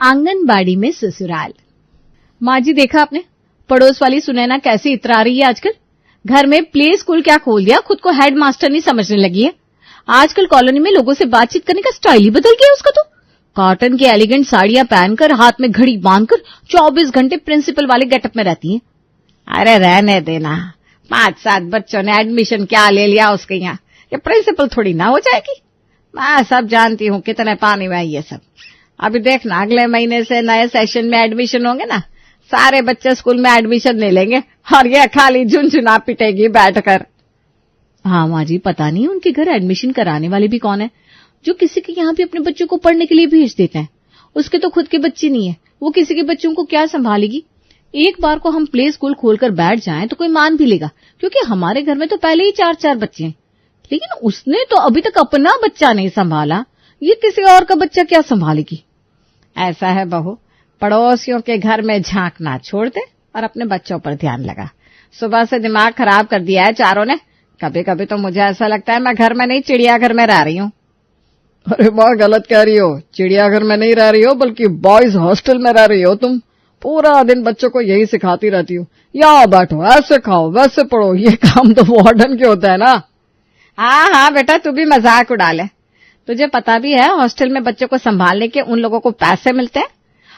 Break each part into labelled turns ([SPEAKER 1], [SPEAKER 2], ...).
[SPEAKER 1] आंगनबाड़ी में ससुराल। माँ जी देखा आपने, पड़ोस वाली सुनैना कैसे इतरा रही है आजकल। घर में प्ले स्कूल क्या खोल दिया, खुद को हेड मास्टर नहीं समझने लगी है। आजकल कॉलोनी में लोगों से बातचीत करने का स्टाइल ही बदल गया उसका। तो कॉटन की एलिगेंट साड़ियां पहनकर, हाथ में घड़ी बांधकर 24 घंटे प्रिंसिपल वाले गेटअप में रहती है। अरे रहने देना, 5-7 बच्चों ने एडमिशन क्या ले लिया उसके यहाँ, ये प्रिंसिपल थोड़ी ना हो जाएगी। मैं सब जानती हूँ कितने पानी में है ये सब। अभी देखना, अगले महीने से नए सेशन में एडमिशन होंगे ना, सारे बच्चे स्कूल में एडमिशन ले लेंगे और ये खाली झुनझुना पिटेगी बैठकर। हाँ माँ जी, पता नहीं उनके घर एडमिशन कराने वाले भी कौन है जो किसी के यहाँ भी अपने बच्चों को पढ़ने के लिए भेज देते हैं। उसके तो खुद के बच्चे नहीं है, वो किसी के बच्चों को क्या संभालेगी। एक बार को हम प्ले स्कूल खोलकर बैठ जाएं तो कोई मान भी लेगा, क्योंकि हमारे घर में तो पहले ही 4-4 बच्चे हैं। लेकिन उसने तो अभी तक अपना बच्चा नहीं संभाला, ये किसी और का बच्चा क्या संभालेगी। ऐसा है बहू, पड़ोसियों के घर में झांकना छोड़ दे और अपने बच्चों पर ध्यान लगा। सुबह से दिमाग खराब कर दिया है चारों ने। कभी कभी तो मुझे ऐसा लगता है मैं घर में नहीं चिड़ियाघर में रह रही हूँ।
[SPEAKER 2] अरे माँ, गलत कह रही हो, चिड़ियाघर में नहीं रह रही हो बल्कि बॉयज हॉस्टल में रह रही हो तुम। पूरा दिन बच्चों को यही सिखाती रहती हो, या बैठो, ऐसे खाओ, वैसे पढ़ो। ये काम तो वार्डन के होता है ना।
[SPEAKER 1] हाँ बेटा, तू भी मजाक उड़ा ले। तुझे पता भी है हॉस्टल में बच्चों को संभालने के उन लोगों को पैसे मिलते हैं,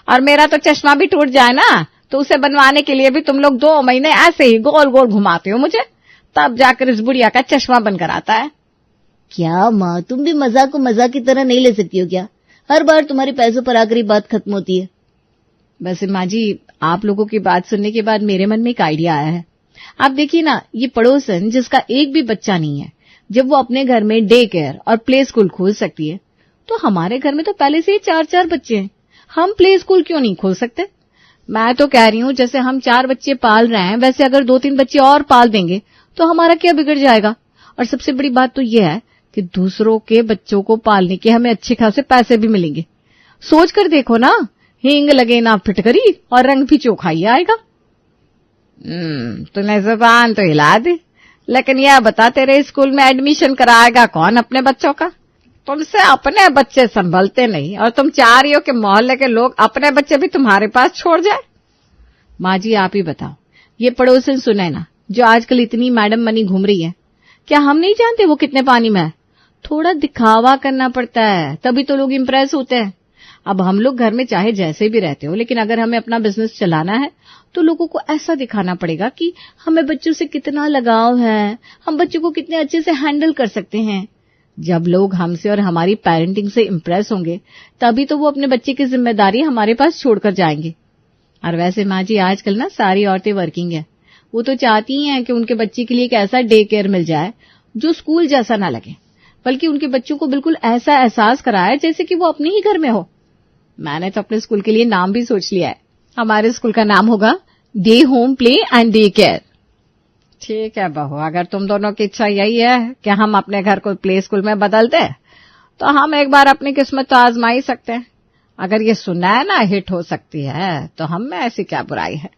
[SPEAKER 1] और मेरा तो चश्मा भी टूट जाए ना तो उसे बनवाने के लिए भी तुम लोग 2 महीने ऐसे ही गोल गोल घुमाते हो मुझे, तब जाकर इस बुढ़िया का चश्मा बनकर आता है।
[SPEAKER 3] क्या माँ, तुम भी मजाक को मजाक की तरह नहीं ले सकती हो क्या? हर बार तुम्हारे पैसों पर आकर ही बात खत्म होती है।
[SPEAKER 1] वैसे माँ जी, आप लोगों की बात सुनने के बाद मेरे मन में एक आइडिया आया है। आप देखिए ना, ये पड़ोसन जिसका एक भी बच्चा नहीं है, जब वो अपने घर में डे केयर और प्ले स्कूल खोल सकती है, तो हमारे घर में तो पहले से ही 4-4 बच्चे हैं, हम प्ले स्कूल क्यों नहीं खोल सकते। मैं तो कह रही हूँ, जैसे हम 4 बच्चे पाल रहे हैं, वैसे अगर 2-3 बच्चे और पाल देंगे तो हमारा क्या बिगड़ जाएगा। और सबसे बड़ी बात तो ये है कि दूसरों के बच्चों को पालने के हमें अच्छे खासे पैसे भी मिलेंगे। सोच कर देखो ना, हींग लगे ना फिटकरी और रंग भी चोखा ही आएगा।
[SPEAKER 2] तूने जुबान तो हिला दी, लेकिन यह बता, तेरे स्कूल में एडमिशन कराएगा कौन अपने बच्चों का? तुमसे अपने बच्चे संभलते नहीं और तुम चाह रही हो कि मोहल्ले के लोग अपने बच्चे भी तुम्हारे पास छोड़ जाए।
[SPEAKER 1] माँ जी आप ही बताओ, ये पड़ोसन सुनैना जो आजकल इतनी मैडम बनी घूम रही है, क्या हम नहीं जानते वो कितने पानी में है। थोड़ा दिखावा करना पड़ता है, तभी तो लोग इम्प्रेस होते हैं। अब हम लोग घर में चाहे जैसे भी रहते हो, लेकिन अगर हमें अपना बिजनेस चलाना है तो लोगों को ऐसा दिखाना पड़ेगा कि हमें बच्चों से कितना लगाव है, हम बच्चों को कितने अच्छे से हैंडल कर सकते हैं। जब लोग हमसे और हमारी पेरेंटिंग से इम्प्रेस होंगे, तभी तो वो अपने बच्चे की जिम्मेदारी हमारे पास छोड़कर जाएंगे। और वैसे माँ जी, आजकल ना सारी औरतें वर्किंग है, वो तो चाहती हैं कि उनके बच्चे के लिए एक ऐसा डे केयर मिल जाए जो स्कूल जैसा ना लगे, बल्कि उनके बच्चों को बिल्कुल ऐसा एहसास कराए जैसे कि वो अपने ही घर में हो। मैंने तो अपने स्कूल के लिए नाम भी सोच लिया है। हमारे स्कूल का नाम होगा day home play and day care.
[SPEAKER 2] ठीक है बहू, अगर तुम दोनों की इच्छा यही है कि हम अपने घर को प्ले स्कूल में बदल दें, तो हम एक बार अपनी किस्मत तो आजमा ही सकते हैं। अगर ये सुनैना हिट हो सकती है तो हम में ऐसी क्या बुराई है।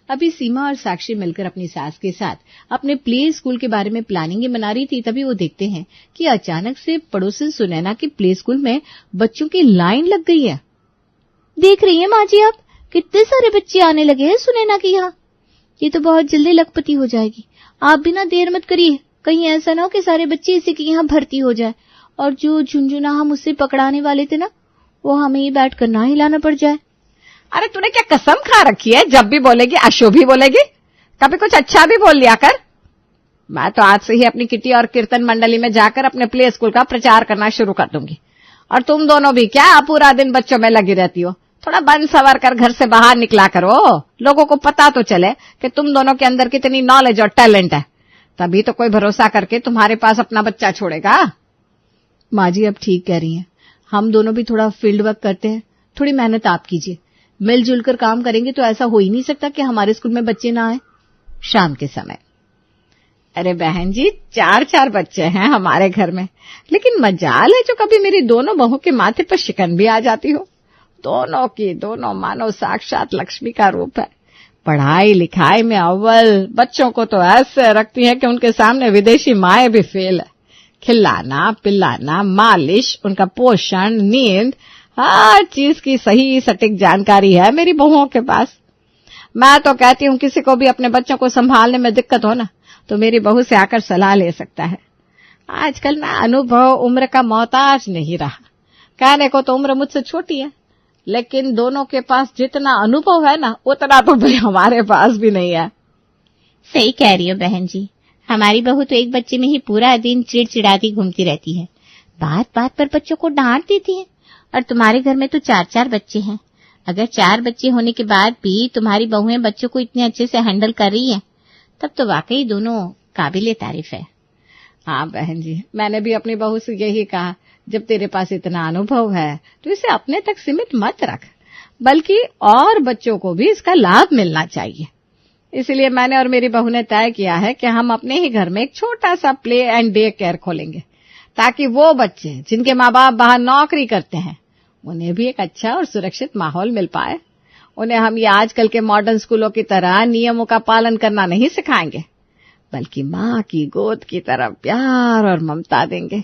[SPEAKER 1] अभी सीमा और साक्षी मिलकर अपनी सास के साथ अपने प्ले स्कूल के बारे में प्लानिंग बना रही थी, तभी वो देखते हैं कि अचानक से पड़ोसन सुनैना के प्ले स्कूल में बच्चों की लाइन लग गई है।
[SPEAKER 3] देख रही हैं माँ जी आप, कितने सारे बच्चे आने लगे हैं सुनैना के यहाँ। ये तो बहुत जल्दी लखपति हो जाएगी। आप भी ना देर मत करिए, कहीं ऐसा ना हो कि सारे बच्चे इसी के यहाँ भर्ती हो जाए और जो झुनझुना हम उससे पकड़ाने वाले थे ना, वो हमें ही बैठ कर ना हिलाना पड़ जाए।
[SPEAKER 2] अरे तूने क्या कसम खा रखी है, जब भी बोलेगी अशुभ ही बोलेगी? कभी कुछ अच्छा भी बोल लिया कर। मैं तो आज से ही अपनी किटी और कीर्तन मंडली में जाकर अपने प्ले स्कूल का प्रचार करना शुरू कर दूंगी। और तुम दोनों भी क्या पूरा दिन बच्चों में लगी रहती हो? थोड़ा बन सवर कर घर से बाहर निकला करो, लोगों को पता तो चले कि तुम दोनों के अंदर कितनी नॉलेज और टैलेंट है। तभी तो कोई भरोसा करके तुम्हारे पास अपना बच्चा छोड़ेगा।
[SPEAKER 1] माँ जी अब ठीक कह रही हैं, हम दोनों भी थोड़ा फील्ड वर्क करते हैं, थोड़ी मेहनत आप कीजिए। मिलजुल कर काम करेंगे तो ऐसा हो ही नहीं सकता कि हमारे स्कूल में बच्चे ना आए शाम के समय।
[SPEAKER 2] अरे बहन जी, 4-4 बच्चे हैं हमारे घर में, लेकिन मजाल है जो कभी मेरी दोनों बहू के माथे पर शिकन भी आ जाती हो। दोनों की दोनों मानो साक्षात लक्ष्मी का रूप है। पढ़ाई लिखाई में अव्वल, बच्चों को तो ऐसे रखती है कि उनके सामने विदेशी माएँ भी फेल है। खिलाना पिलाना, मालिश, उनका पोषण, नींद, हर चीज की सही सटीक जानकारी है मेरी बहुओं के पास। मैं तो कहती हूँ किसी को भी अपने बच्चों को संभालने में दिक्कत हो ना तो मेरी बहू से आकर सलाह ले सकता है। आजकल मैं अनुभव उम्र का मोहताज नहीं रहा। कहने को तो उम्र मुझसे छोटी है, लेकिन दोनों के पास जितना अनुभव है ना उतना तो भाई हमारे पास भी नहीं है।
[SPEAKER 3] सही कह रही हो बहन जी, हमारी बहू तो एक बच्चे में ही पूरा दिन चिड़चिड़ाती घूमती रहती है, बात बात पर बच्चों को डांट देती है। और तुम्हारे घर में तो 4-4 बच्चे हैं। अगर 4 बच्चे होने के बाद भी तुम्हारी बहुएं बच्चों को इतने अच्छे से हैंडल कर रही है, तब तो वाकई दोनों काबिले तारीफ है।
[SPEAKER 2] हाँ बहन जी, मैंने भी अपनी बहू से यही कहा, जब तेरे पास इतना अनुभव है तो इसे अपने तक सीमित मत रख, बल्कि और बच्चों को भी इसका लाभ मिलना चाहिए। इसलिए मैंने और मेरी बहू ने तय किया है कि हम अपने ही घर में एक छोटा सा प्ले एंड डे केयर खोलेंगे, ताकि वो बच्चे जिनके माँ बाप बाहर नौकरी करते हैं उन्हें भी एक अच्छा और सुरक्षित माहौल मिल पाए। उन्हें हम ये आजकल के मॉडर्न स्कूलों की तरह नियमों का पालन करना नहीं सिखाएंगे, बल्कि माँ की गोद की तरह प्यार और ममता देंगे।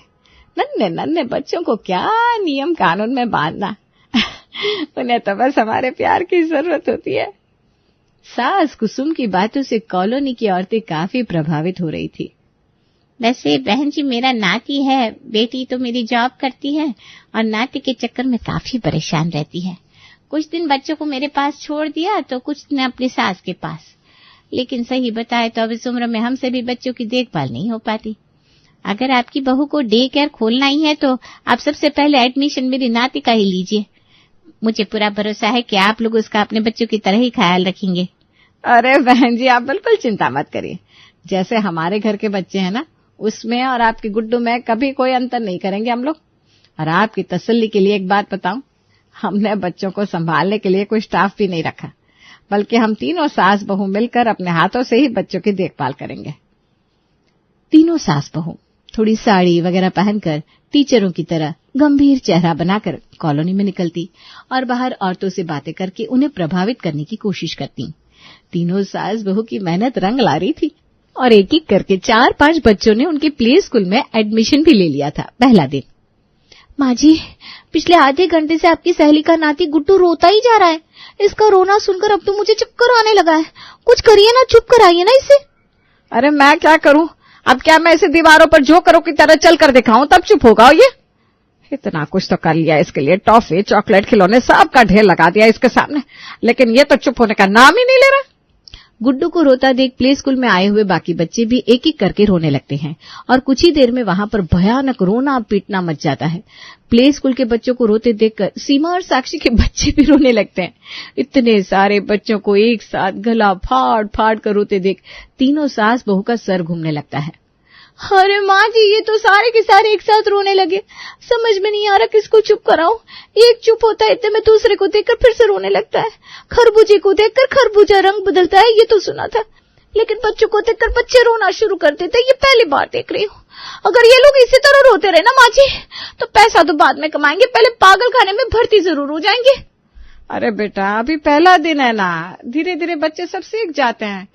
[SPEAKER 2] नन्हे नन्हे बच्चों को क्या नियम कानून में बांधना उन्हें तो बस हमारे प्यार की जरूरत होती है। सास कुसुम की बातों से कॉलोनी की औरतें काफी प्रभावित हो रही थी।
[SPEAKER 3] वैसे बहन जी, मेरा नाती है, बेटी तो मेरी जॉब करती है और नाती के चक्कर में काफी परेशान रहती है। कुछ दिन बच्चों को मेरे पास छोड़ दिया तो कुछ दिन अपनी सास के पास। लेकिन सही बताए तो अब इस उम्र में हमसे भी बच्चों की देखभाल नहीं हो पाती। अगर आपकी बहू को डे केयर खोलना ही है तो आप सबसे पहले एडमिशन मेरी नाती का ही लीजिए। मुझे पूरा भरोसा है कि आप लोग उसका अपने बच्चों की तरह ही ख्याल रखेंगे।
[SPEAKER 2] अरे बहन जी, आप बिल्कुल चिंता मत करिए। जैसे हमारे घर के बच्चे हैं ना, उसमें और आपके गुड्डू में कभी कोई अंतर नहीं करेंगे हम लोग। और आपकी तसल्ली के लिए एक बात बताऊं, हमने बच्चों को संभालने के लिए कोई स्टाफ भी नहीं रखा, बल्कि हम तीनों सास बहू मिलकर अपने हाथों से ही बच्चों की देखभाल करेंगे। तीनों सास बहू थोड़ी साड़ी वगैरह पहनकर टीचरों की तरह गंभीर चेहरा बनाकर कॉलोनी में निकलती और बाहर औरतों से बातें करके उन्हें प्रभावित करने की कोशिश करती। तीनों सास बहू की मेहनत रंग ला रही थी और एक एक करके 4-5 बच्चों ने उनके प्ले स्कूल में एडमिशन भी ले लिया था पहला दिन।
[SPEAKER 3] माँ जी, पिछले आधे घंटे से आपकी सहेली का नाती गुड्डू रोता ही जा रहा है। इसका रोना सुनकर अब तो मुझे चक्कर आने लगा है। कुछ करिए ना, चुप कराइए ना इसे।
[SPEAKER 2] अरे मैं क्या करूं? अब क्या मैं इसे दीवारों पर जोकरों की तरह चल कर दिखाऊं तब चुप होगा ये? इतना कुछ तो कर लिया इसके लिए, टॉफी चॉकलेट खिलौने सब का ढेर लगा दिया इसके सामने, लेकिन ये तो चुप होने का नाम ही नहीं ले रहा। गुड्डू को रोता देख प्ले स्कूल में आए हुए बाकी बच्चे भी एक एक करके रोने लगते हैं और कुछ ही देर में वहां पर भयानक रोना पीटना मच जाता है। प्ले स्कूल के बच्चों को रोते देखकर सीमा और साक्षी के बच्चे भी रोने लगते हैं। इतने सारे बच्चों को एक साथ गला फाड़ फाड़ कर रोते देख तीनों सास बहू का सर घूमने लगता है।
[SPEAKER 3] अरे माँ जी, ये तो सारे के सारे एक साथ रोने लगे। समझ में नहीं आ रहा किसको चुप कराऊं। एक चुप होता है इतने में दूसरे को देखकर फिर से रोने लगता है। खरबूजे को देखकर खरबूजा रंग बदलता है, ये तो सुना था, लेकिन बच्चों को देखकर बच्चे रोना शुरू कर देते हैं, ये पहली बार देख रही हूँ। अगर ये लोग इसी तरह रोते रहे ना माँ जी, तो पैसा तो बाद में कमाएंगे, पहले पागल खाने में भर्ती जरूर हो जाएंगे।
[SPEAKER 2] अरे बेटा, अभी पहला दिन है ना, धीरे धीरे बच्चे सब सीख जाते हैं।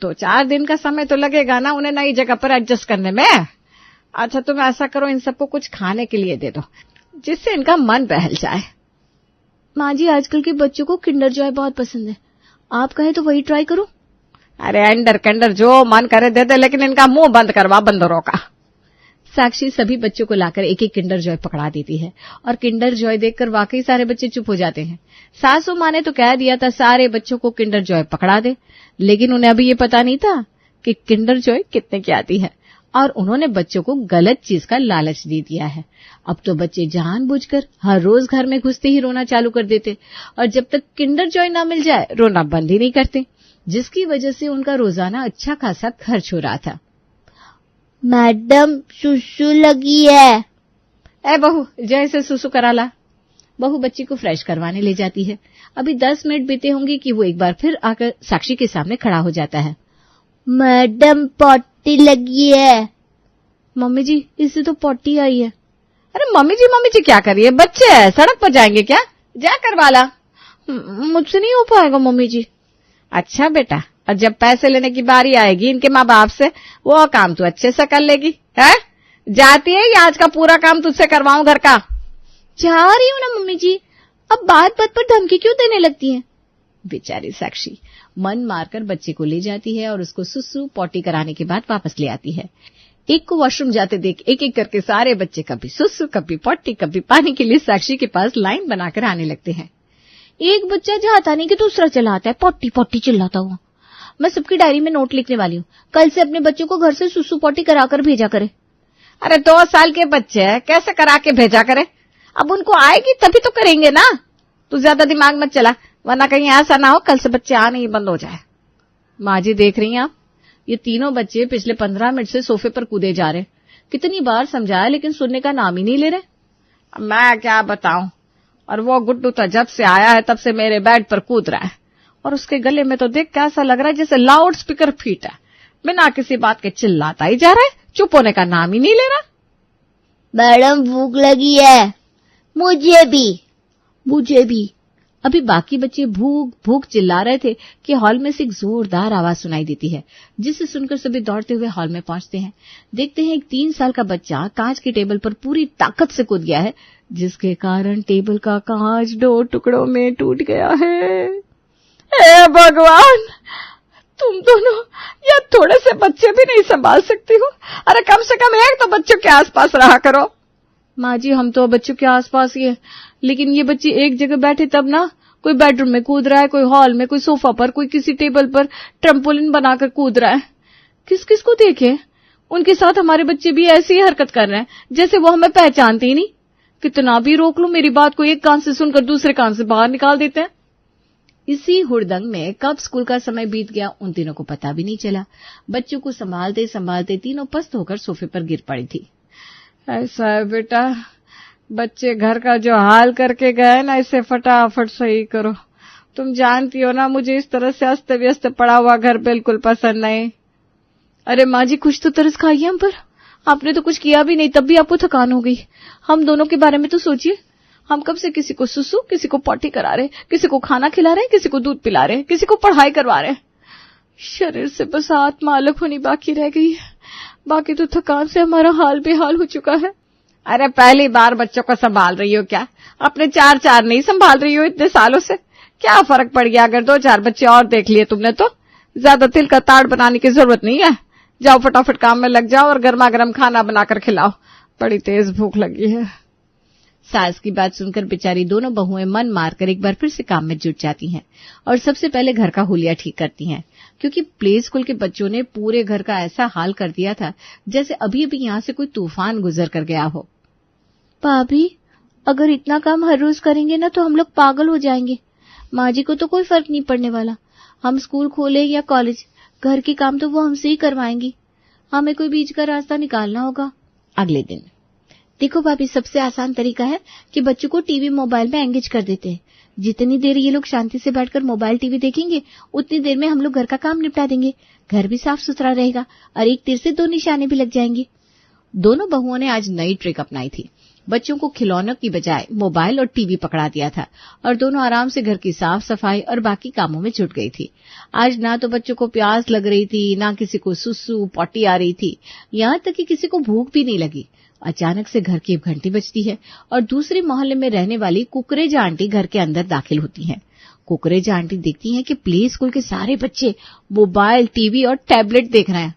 [SPEAKER 2] 2-4 दिन का समय तो लगेगा ना उन्हें नई जगह पर एडजस्ट करने में। अच्छा तुम ऐसा करो, इन सबको कुछ खाने के लिए दे दो जिससे इनका मन बहल जाए।
[SPEAKER 3] माँ जी, आजकल के बच्चों को किंडर जॉय बहुत पसंद है, आप कहे तो वही ट्राई करो।
[SPEAKER 2] अरे अंडर कंडर जो मन करे दे दे, लेकिन इनका मुंह बंद करवा बंदरों का। साक्षी सभी बच्चों को लाकर एक एक किंडर जॉय पकड़ा देती है और किंडर जॉय देखकर वाकई सारे बच्चे चुप हो जाते हैं। सासू माँ ने तो कह दिया था सारे बच्चों को किंडर जॉय पकड़ा दे, लेकिन उन्हें अभी ये पता नहीं था कि किंडर जॉय कितने की आती है और उन्होंने बच्चों को गलत चीज का लालच दे दिया है। अब तो बच्चे जानबूझकर हर रोज घर में घुसते ही रोना चालू कर देते और जब तक किंडर जॉय ना मिल जाए रोना बंद ही नहीं करते, जिसकी वजह से उनका रोजाना अच्छा खासा खर्च हो रहा था।
[SPEAKER 3] मैडम, सुसु लगी है।
[SPEAKER 2] ए बहू, जैसे सुसु करा ला। बहू बच्ची को फ्रेश करवाने ले जाती है। अभी 10 मिनट बीते होंगे कि वो एक बार फिर आकर साक्षी के सामने खड़ा हो जाता है।
[SPEAKER 3] मैडम, पॉटी लगी है।
[SPEAKER 2] मम्मी जी, इससे तो पॉटी आई है। अरे मम्मी जी क्या करिए, बच्चे हैं, सड़क पर जाएंगे क्या? जा करवा ला। मुझसे नहीं हो पाएगा मम्मी जी। अच्छा बेटा, और जब पैसे लेने की बारी आएगी इनके माँ बाप से, वो काम तू अच्छे से कर लेगी है? जाती है या आज का पूरा काम तुझसे करवाऊं घर का?
[SPEAKER 3] जा रही हूँ ना मम्मी जी, अब बात बात पर धमकी क्यों देने लगती हैं?
[SPEAKER 1] बेचारी साक्षी मन मारकर बच्चे को ले जाती है और उसको सुसु पॉटी कराने के बाद वापस ले आती है। एक को वॉशरूम जाते देख एक एक करके सारे बच्चे कभी सुसु, कभी पॉटी, कभी पानी के लिए साक्षी के पास लाइन बनाकर आने लगते हैं।
[SPEAKER 3] एक बच्चा जाता नहीं कि दूसरा चला आता है, पॉटी पॉटी चिल्लाता हुआ। मैं सबकी डायरी में नोट लिखने वाली हूँ, कल से अपने बच्चों को घर से सुसु पॉटी कराकर भेजा करे।
[SPEAKER 2] अरे 2 साल के बच्चे हैं, कैसे करा के भेजा करे? अब उनको आएगी तभी तो करेंगे ना। तू ज्यादा दिमाग मत चला, वरना कहीं ऐसा ना हो कल से बच्चे आने ही बंद हो जाए।
[SPEAKER 1] माँ जी देख रही हैं आप, ये तीनों बच्चे पिछले 15 मिनट से सोफे पर कूदे जा रहे। कितनी बार समझाया लेकिन सुनने का नाम ही नहीं ले रहे।
[SPEAKER 2] मैं क्या बताऊं, और वो गुड्डू तो जब से आया है तब से मेरे बेड पर कूद रहा है, और उसके गले में तो देख कैसा लग रहा है जैसे लाउड स्पीकर फीट है। बिना किसी बात के चिल्लाता ही जा रहा है, चुप होने का नाम ही नहीं ले रहा।
[SPEAKER 3] मैडम भूख लगी है। मुझे भी।
[SPEAKER 1] अभी बाकी बच्चे भूख भूख चिल्ला रहे थे कि हॉल में से एक जोरदार आवाज सुनाई देती है, जिसे सुनकर सभी दौड़ते हुए हॉल में पहुंचते हैं। देखते हैं एक 3 साल का बच्चा कांच के टेबल पर पूरी ताकत से कूद गया है, जिसके कारण टेबल का कांच 2 टुकड़ों में टूट गया है।
[SPEAKER 2] हे भगवान, तुम दोनों या थोड़े से बच्चे भी नहीं संभाल सकती हो? अरे कम से कम एक तो बच्चों के आसपास रहा करो।
[SPEAKER 1] माँ जी हम तो बच्चों के आसपास ही है, लेकिन ये बच्चे एक जगह बैठे तब ना, कोई बेडरूम में कूद रहा है, कोई हॉल में, कोई सोफा पर, कोई किसी टेबल पर ट्रम्पोलिन बनाकर कूद रहा है। किस किस को देखे, उनके साथ हमारे बच्चे भी ऐसी ही हरकत कर रहे हैं जैसे वो हमें पहचानते ही नहीं। कितना भी रोक लूं मेरी बात को एक कान से सुनकर दूसरे कान से बाहर निकाल देते हैं। इसी हुड़दंग में कब स्कूल का समय बीत गया उन तीनों को पता भी नहीं चला। बच्चों को संभालते संभालते तीनों पस्त होकर सोफे पर गिर पड़ी थी।
[SPEAKER 2] ऐसा है बेटा, बच्चे घर का जो हाल करके गए ना, इसे फटाफट सही करो। तुम जानती हो ना, मुझे इस तरह से अस्त व्यस्त पड़ा हुआ घर बिल्कुल पसंद नहीं।
[SPEAKER 1] अरे माँ जी कुछ तो तरस खाइए हम पर, आपने तो कुछ किया भी नहीं तब भी आपको थकान हो गई। हम दोनों के बारे में तो सोचिए, हम कब से किसी को सुसु, किसी को पॉटी करा रहे, किसी को खाना खिला रहे, किसी को दूध पिला रहे, किसी को पढ़ाई करवा रहे। शरीर से बस आत्मा अलग होनी बाकी रह गई है, बाकी तो थकान से हमारा हाल बेहाल हो चुका है।
[SPEAKER 2] अरे पहली बार बच्चों को संभाल रही हो क्या? अपने 4 नहीं संभाल रही हो इतने सालों से? क्या फर्क पड़ गया अगर 2-4 बच्चे और देख लिए तुमने तो? ज्यादा तिल का ताड़ बनाने की जरूरत नहीं है। जाओ फटाफट काम में लग जाओ और गर्मा गर्म खाना बनाकर खिलाओ, बड़ी तेज भूख लगी है।
[SPEAKER 1] सास की बात सुनकर बेचारी दोनों बहुएं मन मारकर एक बार फिर से काम में जुट जाती हैं और सबसे पहले घर का हुलिया ठीक करती हैं, क्योंकि प्ले स्कूल के बच्चों ने पूरे घर का ऐसा हाल कर दिया था जैसे अभी अभी यहाँ से कोई तूफान गुजर कर गया हो।
[SPEAKER 3] भाभी, अगर इतना काम हर रोज करेंगे ना तो हम लोग पागल हो जाएंगे। माँ जी को तो कोई फर्क नहीं पड़ने वाला, हम स्कूल खोले या कॉलेज, घर के काम तो वो हमसे ही करवाएंगी। हमें कोई बीच का रास्ता निकालना होगा।
[SPEAKER 1] अगले दिन
[SPEAKER 3] देखो भाभी, सबसे आसान तरीका है कि बच्चों को टीवी मोबाइल में एंगेज कर देते हैं। जितनी देर ये लोग शांति से बैठकर मोबाइल टीवी देखेंगे उतनी देर में हम लोग घर का काम निपटा देंगे, घर भी साफ सुथरा रहेगा और एक तीर से 2 निशाने भी लग जाएंगे।
[SPEAKER 1] दोनों बहुओं ने आज नई ट्रिक अपनाई थी। बच्चों को खिलौनों की बजाय मोबाइल और टीवी पकड़ा दिया था और दोनों आराम से घर की साफ सफाई और बाकी कामों में जुट गई थी। आज ना तो बच्चों को प्यास लग रही थी, ना किसी को सुसु पॉटी आ रही थी, यहाँ तक कि किसी को भूख भी नहीं लगी। अचानक से घर की घंटी बजती है और दूसरे मोहल्ले में रहने वाली कुकरेजा आंटी घर के अंदर दाखिल होती हैं। कुकरेजा आंटी देखती हैं कि प्ले स्कूल के सारे बच्चे मोबाइल, टीवी और टैबलेट देख रहे हैं।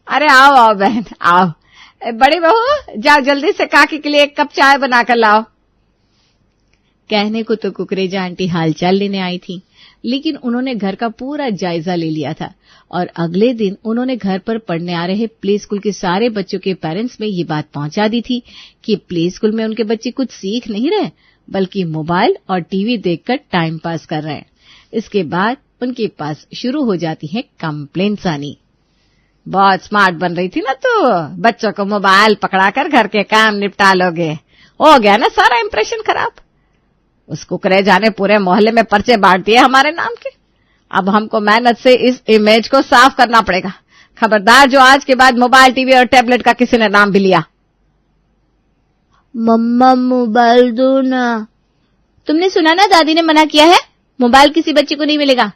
[SPEAKER 2] अरे आओ आओ बहन आओ, बड़ी बहू जाओ जल्दी से काकी के लिए 1 कप चाय बनाकर लाओ।
[SPEAKER 1] कहने को तो कुकरेजा आंटी हालचाल लेने आई थी, लेकिन उन्होंने घर का पूरा जायजा ले लिया था और अगले दिन उन्होंने घर पर पढ़ने आ रहे प्ले स्कूल के सारे बच्चों के पेरेंट्स में ये बात पहुंचा दी थी कि प्ले स्कूल में उनके बच्चे कुछ सीख नहीं रहे, बल्कि मोबाइल और टीवी देखकर टाइम पास कर रहे हैं। इसके बाद उनके पास शुरू हो जाती है कंप्लेंट्स आनी।
[SPEAKER 2] बहुत स्मार्ट बन रही थी ना तू, बच्चों को मोबाइल पकड़ाकर घर के काम निपटा लोगे। हो गया ना सारा इंप्रेशन खराब। उस कुकरेजा ने पूरे मोहल्ले में पर्चे बांट दिए हमारे नाम के। अब हमको मेहनत से इस इमेज को साफ करना पड़ेगा। खबरदार जो आज के बाद मोबाइल, टीवी और टैबलेट का किसी ने नाम भी लिया।
[SPEAKER 3] मम्मा मोबाइल दो ना।
[SPEAKER 1] तुमने सुना ना, दादी ने मना किया है, मोबाइल किसी बच्चे को नहीं मिलेगा।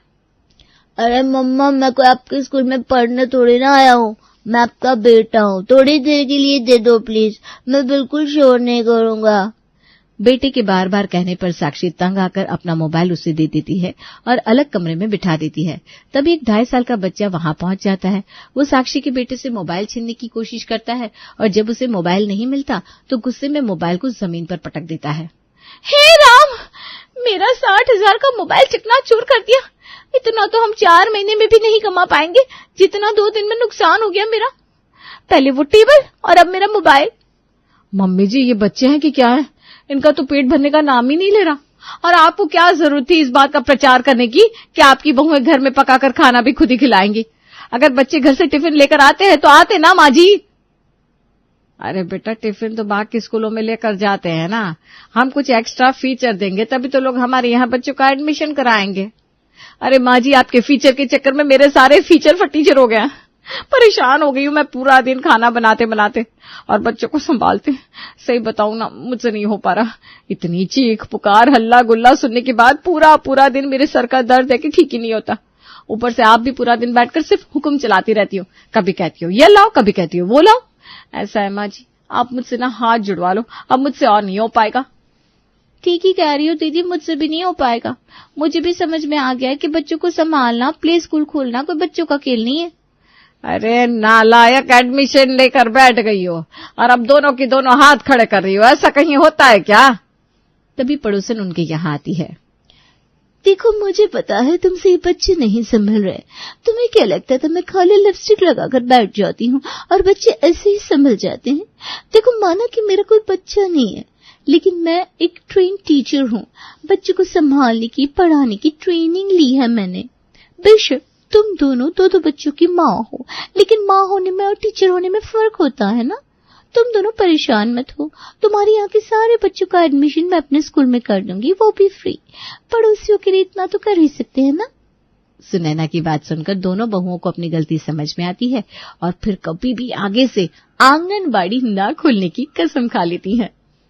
[SPEAKER 3] अरे मम्मा, मैं कोई आपके स्कूल में पढ़ने थोड़ी ना आया हूँ, मैं आपका बेटा हूँ। थोड़ी देर के लिए दे दो प्लीज, मैं बिल्कुल शोर नहीं करूंगा।
[SPEAKER 1] बेटे के बार बार कहने पर साक्षी तंग आकर अपना मोबाइल उसे दे देती है और अलग कमरे में बिठा देती है। तभी एक 2.5 साल का बच्चा वहां पहुंच जाता है। वो साक्षी के बेटे से मोबाइल छीनने की कोशिश करता है और जब उसे मोबाइल नहीं मिलता तो गुस्से में मोबाइल को जमीन पर पटक देता है।
[SPEAKER 3] हे राम, मेरा 60,000 का मोबाइल चकनाचूर कर दिया। इतना तो हम 4 महीने में भी नहीं कमा पाएंगे जितना 2 दिन में नुकसान हो गया मेरा। पहले वो टेबल और अब मेरा मोबाइल।
[SPEAKER 1] मम्मी जी, ये बच्चे हैं कि क्या है? इनका तो पेट भरने का नाम ही नहीं ले रहा। और आपको क्या जरूरत थी इस बात का प्रचार करने की कि आपकी बहुएं घर में पकाकर खाना भी खुद ही खिलाएंगी? अगर बच्चे घर से टिफिन लेकर आते हैं तो आते ना माँ जी। अरे बेटा, टिफिन तो बाकी स्कूलों में लेकर जाते हैं ना। हम कुछ एक्स्ट्रा फीचर देंगे तभी तो लोग हमारे यहाँ बच्चों का एडमिशन कराएंगे। अरे माँ जी, आपके फीचर के चक्कर में मेरे सारे फीचर फटीचर हो गए। परेशान हो गई हूं मैं पूरा दिन खाना बनाते बनाते और बच्चों को संभालते। सही बताऊं ना, मुझसे नहीं हो पा रहा। इतनी चीख पुकार हल्ला गुल्ला सुनने के बाद पूरा दिन मेरे सर का दर्द है कि ठीक ही नहीं होता। ऊपर से आप भी पूरा दिन बैठकर सिर्फ हुक्म चलाती रहती हो। कभी कहती हो ये लाओ, कभी कहती हो वो लाओ। ऐसा है माँ जी, आप मुझसे ना हाथ जुड़वा लो, अब मुझसे और नहीं हो पाएगा।
[SPEAKER 3] ठीक ही कह रही हो दीदी, मुझसे भी नहीं हो पाएगा। मुझे भी समझ में आ गया है कि बच्चों को संभालना, प्ले स्कूल खोलना कोई बच्चों का खेल नहीं है।
[SPEAKER 1] अरे नालायक, एडमिशन लेकर बैठ गई हो और अब दोनों की दोनों हाथ खड़े कर रही हो। ऐसा कहीं होता है क्या? तभी पड़ोसन उनके यहाँ आती है।
[SPEAKER 3] देखो, मुझे पता है तुमसे ये बच्चे नहीं संभल रहे। तुम्हें क्या लगता था मैं खाली लिपस्टिक लगाकर बैठ जाती हूँ और बच्चे ऐसे ही संभल जाते हैं? देखो, माना कि मेरा कोई बच्चा नहीं है, लेकिन मैं एक ट्रेन टीचर हूँ। बच्चों को संभालने की, पढ़ाने की ट्रेनिंग ली है मैंने। बेशक तुम दोनों दो बच्चों की माँ हो, लेकिन माँ होने में और टीचर होने में फर्क होता है ना। तुम दोनों परेशान मत हो, तुम्हारे यहाँ के सारे बच्चों का एडमिशन मैं अपने स्कूल में कर दूंगी, वो भी फ्री। पड़ोसियों के लिए इतना तो कर ही सकते हैं ना।
[SPEAKER 1] सुनैना की बात सुनकर दोनों बहुओं को अपनी गलती समझ में आती है और फिर कभी भी आगे से आंगनबाड़ी न खोलने की कसम खा लेती हैं।